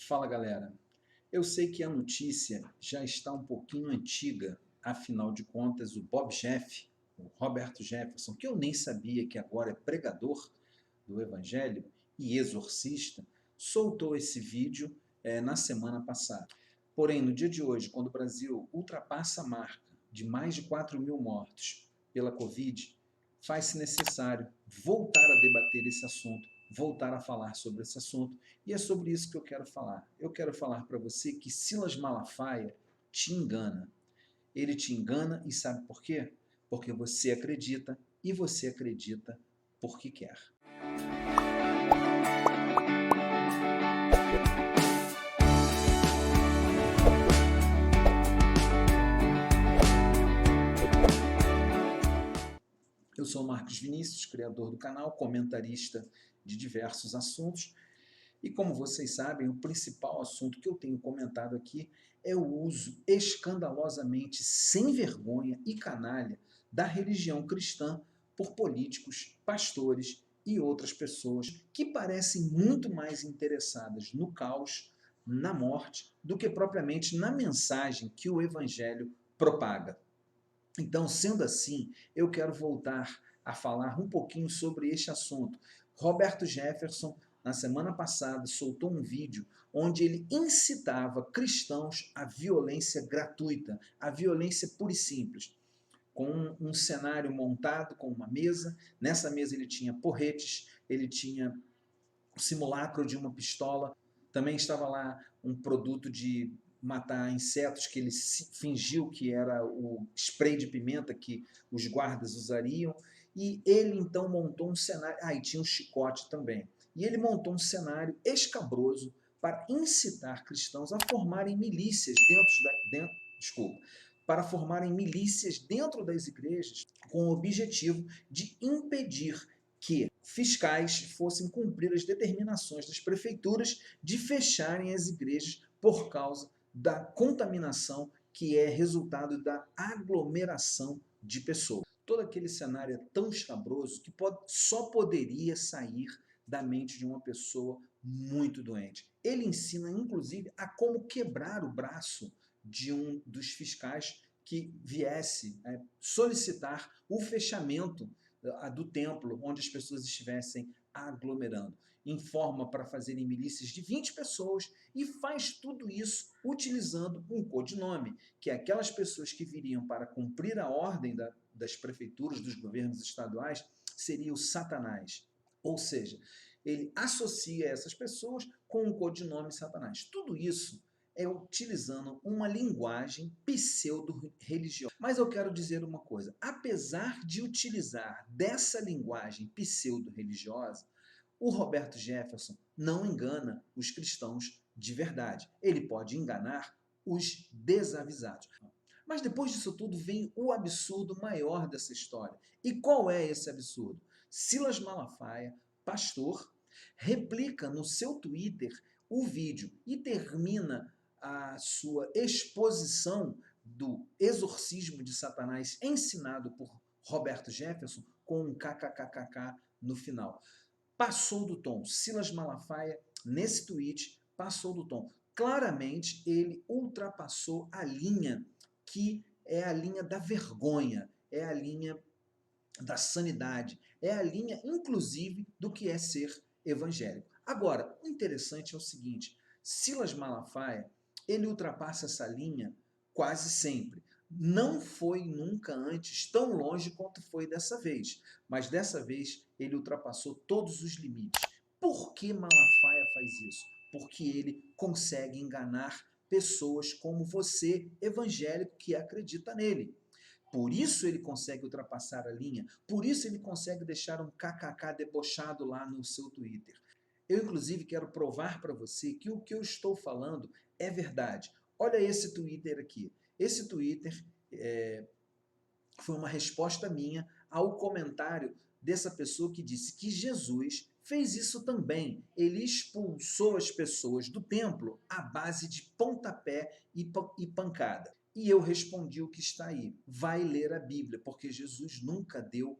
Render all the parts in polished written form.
Fala, galera. Eu sei que a notícia já está um pouquinho antiga, afinal de contas, o Bob Jeff, o Roberto Jefferson, que eu nem sabia que agora é pregador do Evangelho e exorcista, soltou esse vídeo na semana passada. Porém, no dia de hoje, quando o Brasil ultrapassa a marca de mais de 4.000 mortos pela Covid, faz-se necessário voltar a debater esse assunto, voltar a falar sobre esse assunto, e é sobre isso que eu quero falar. Eu quero falar para você que Silas Malafaia te engana. Ele te engana e sabe por quê? Porque você acredita e você acredita porque quer. Eu sou o Marcos Vinícius, criador do canal, comentarista de diversos assuntos. E como vocês sabem, o principal assunto que eu tenho comentado aqui é o uso escandalosamente sem vergonha e canalha da religião cristã por políticos, pastores e outras pessoas que parecem muito mais interessadas no caos, na morte, do que propriamente na mensagem que o Evangelho propaga. Então, sendo assim, eu quero voltar a falar um pouquinho sobre este assunto. Roberto Jefferson, na semana passada, soltou um vídeo onde ele incitava cristãos à violência gratuita, à violência pura e simples, com um cenário montado com uma mesa. Nessa mesa ele tinha porretes, ele tinha o simulacro de uma pistola, também estava lá um produto de matar insetos que ele fingiu que era o spray de pimenta que os guardas usariam, e ele então montou um cenário, e tinha um chicote também, e ele montou um cenário escabroso para incitar cristãos a formarem milícias para formarem milícias dentro das igrejas com o objetivo de impedir que fiscais fossem cumprir as determinações das prefeituras de fecharem as igrejas por causa da contaminação que é resultado da aglomeração de pessoas. Todo aquele cenário é tão escabroso que só poderia sair da mente de uma pessoa muito doente. Ele ensina, inclusive, a como quebrar o braço de um dos fiscais que viesse solicitar o fechamento do templo onde as pessoas estivessem aglomerando. Informa para fazerem milícias de 20 pessoas e faz tudo isso utilizando um codinome, que é aquelas pessoas que viriam para cumprir a ordem das prefeituras, dos governos estaduais, seria o Satanás. Ou seja, ele associa essas pessoas com o codinome Satanás. Tudo isso é utilizando uma linguagem pseudo-religiosa. Mas eu quero dizer uma coisa, apesar de utilizar dessa linguagem pseudo-religiosa, o Roberto Jefferson não engana os cristãos de verdade. Ele pode enganar os desavisados. Mas depois disso tudo vem o absurdo maior dessa história. E qual é esse absurdo? Silas Malafaia, pastor, replica no seu Twitter o vídeo e termina a sua exposição do exorcismo de Satanás ensinado por Roberto Jefferson com um kkkk no final. Passou do tom. Silas Malafaia, nesse tweet, passou do tom. Claramente, ele ultrapassou a linha que é a linha da vergonha, é a linha da sanidade, é a linha, inclusive, do que é ser evangélico. Agora, o interessante é o seguinte, Silas Malafaia, ele ultrapassa essa linha quase sempre. Não foi nunca antes tão longe quanto foi dessa vez, mas dessa vez ele ultrapassou todos os limites. Por que Malafaia faz isso? Porque ele consegue enganar pessoas como você, evangélico, que acredita nele. Por isso ele consegue ultrapassar a linha, por isso ele consegue deixar um kkk debochado lá no seu Twitter. Eu, inclusive, quero provar para você que o que eu estou falando é verdade. Olha esse Twitter aqui. Esse Twitter foi uma resposta minha ao comentário dessa pessoa que disse que Jesus fez isso também. Ele expulsou as pessoas do templo à base de pontapé e pancada. E eu respondi o que está aí. Vai ler a Bíblia, porque Jesus nunca deu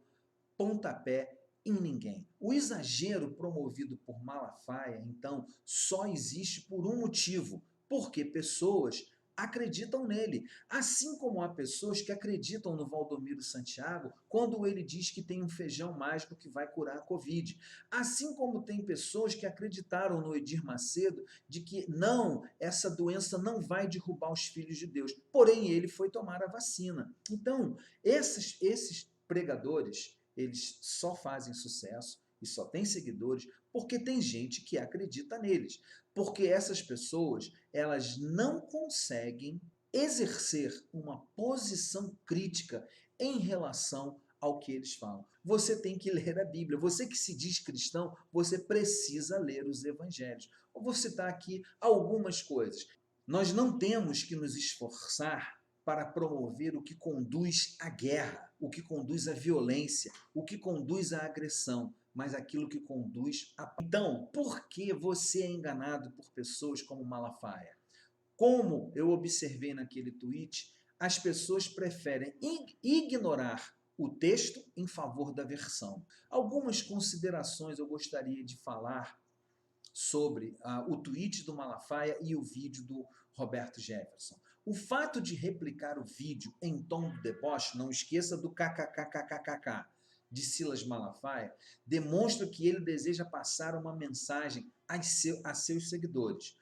pontapé em ninguém. O exagero promovido por Malafaia, então, só existe por um motivo, porque pessoas acreditam nele. Assim como há pessoas que acreditam no Valdomiro Santiago quando ele diz que tem um feijão mágico que vai curar a Covid. Assim como tem pessoas que acreditaram no Edir Macedo de que não, essa doença não vai derrubar os filhos de Deus. Porém, ele foi tomar a vacina. Então, esses pregadores, eles só fazem sucesso e só têm seguidores porque tem gente que acredita neles. Porque essas pessoas, elas não conseguem exercer uma posição crítica em relação ao que eles falam. Você tem que ler a Bíblia. Você que se diz cristão, você precisa ler os evangelhos. Eu vou citar aqui algumas coisas. Nós não temos que nos esforçar para promover o que conduz à guerra, o que conduz à violência, o que conduz à agressão, mas aquilo que conduz a... Então, por que você é enganado por pessoas como Malafaia? Como eu observei naquele tweet, as pessoas preferem ignorar o texto em favor da versão. Algumas considerações eu gostaria de falar sobre o tweet do Malafaia e o vídeo do Roberto Jefferson. O fato de replicar o vídeo em tom de deboche, não esqueça do kkkkkkk de Silas Malafaia, demonstra que ele deseja passar uma mensagem a seus seguidores.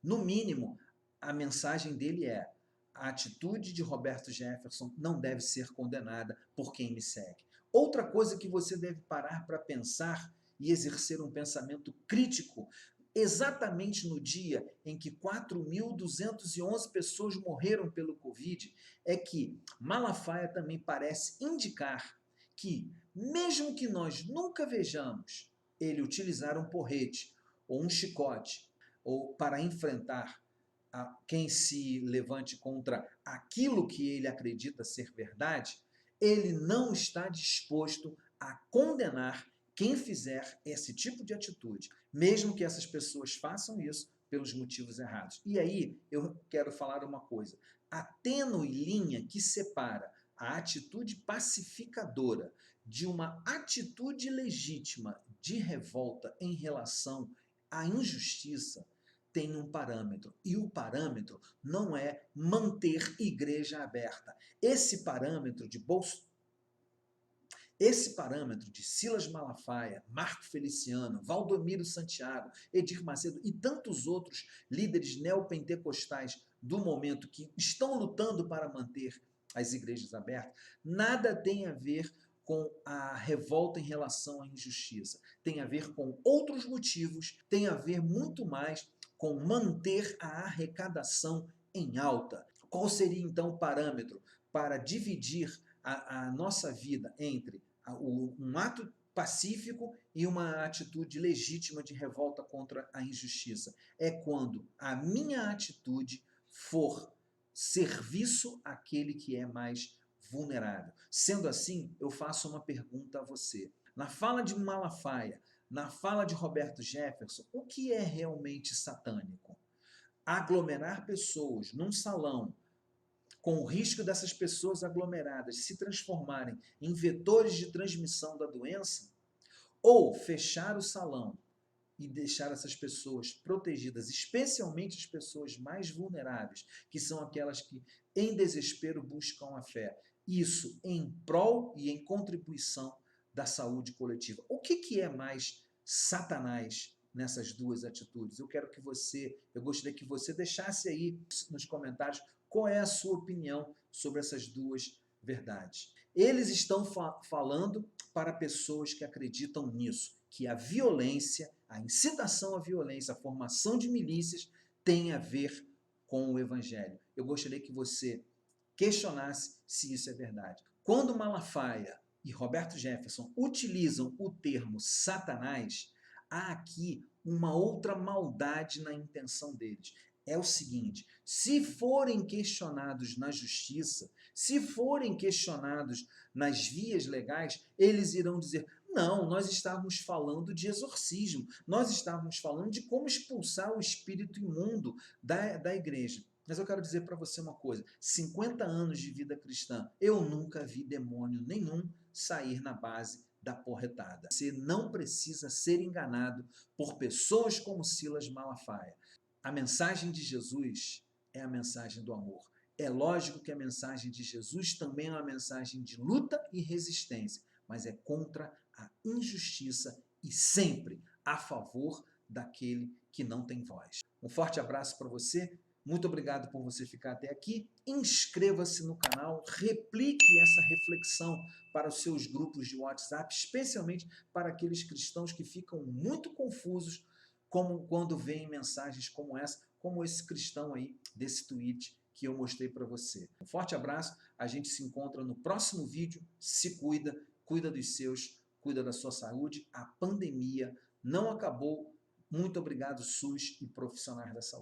No mínimo, a mensagem dele é: a atitude de Roberto Jefferson não deve ser condenada por quem me segue. Outra coisa que você deve parar para pensar e exercer um pensamento crítico, exatamente no dia em que 4.211 pessoas morreram pelo Covid, é que Malafaia também parece indicar que, mesmo que nós nunca vejamos ele utilizar um porrete ou um chicote ou para enfrentar quem se levante contra aquilo que ele acredita ser verdade, ele não está disposto a condenar quem fizer esse tipo de atitude, mesmo que essas pessoas façam isso pelos motivos errados. E aí eu quero falar uma coisa: a tênue linha que separa a atitude pacificadora de uma atitude legítima de revolta em relação à injustiça tem um parâmetro, e o parâmetro não é manter igreja aberta. Esse parâmetro de Silas Malafaia, Marco Feliciano, Valdomiro Santiago, Edir Macedo e tantos outros líderes neopentecostais do momento que estão lutando para manter as igrejas abertas, nada tem a ver com a revolta em relação à injustiça. Tem a ver com outros motivos, tem a ver muito mais com manter a arrecadação em alta. Qual seria então o parâmetro para dividir a nossa vida entre um ato pacífico e uma atitude legítima de revolta contra a injustiça? É quando a minha atitude for serviço àquele que é mais vulnerável. Sendo assim, eu faço uma pergunta a você. Na fala de Malafaia, na fala de Roberto Jefferson, o que é realmente satânico? Aglomerar pessoas num salão, com o risco dessas pessoas aglomeradas se transformarem em vetores de transmissão da doença? Ou fechar o salão e deixar essas pessoas protegidas, especialmente as pessoas mais vulneráveis, que são aquelas que em desespero buscam a fé? Isso em prol e em contribuição da saúde coletiva. O que é mais Satanás nessas duas atitudes? Eu gostaria que você deixasse aí nos comentários qual é a sua opinião sobre essas duas verdades. Eles estão falando para pessoas que acreditam nisso, que a violência, a incitação à violência, a formação de milícias tem a ver com o evangelho. Eu gostaria que você questionasse se isso é verdade. Quando Malafaia e Roberto Jefferson utilizam o termo Satanás, há aqui uma outra maldade na intenção deles. É o seguinte: se forem questionados na justiça, se forem questionados nas vias legais, eles irão dizer: não, nós estávamos falando de exorcismo, nós estávamos falando de como expulsar o espírito imundo da igreja. Mas eu quero dizer para você uma coisa: 50 anos de vida cristã, eu nunca vi demônio nenhum sair na base da porretada. Você não precisa ser enganado por pessoas como Silas Malafaia. A mensagem de Jesus é a mensagem do amor. É lógico que a mensagem de Jesus também é uma mensagem de luta e resistência, mas é contra a injustiça e sempre a favor daquele que não tem voz. Um forte abraço para você. Muito obrigado por você ficar até aqui. Inscreva-se no canal, replique essa reflexão para os seus grupos de WhatsApp, especialmente para aqueles cristãos que ficam muito confusos como quando veem mensagens como essa, como esse cristão aí desse tweet que eu mostrei para você. Um forte abraço, a gente se encontra no próximo vídeo. Se cuida, cuida dos seus, cuida da sua saúde. A pandemia não acabou. Muito obrigado, SUS e profissionais da saúde.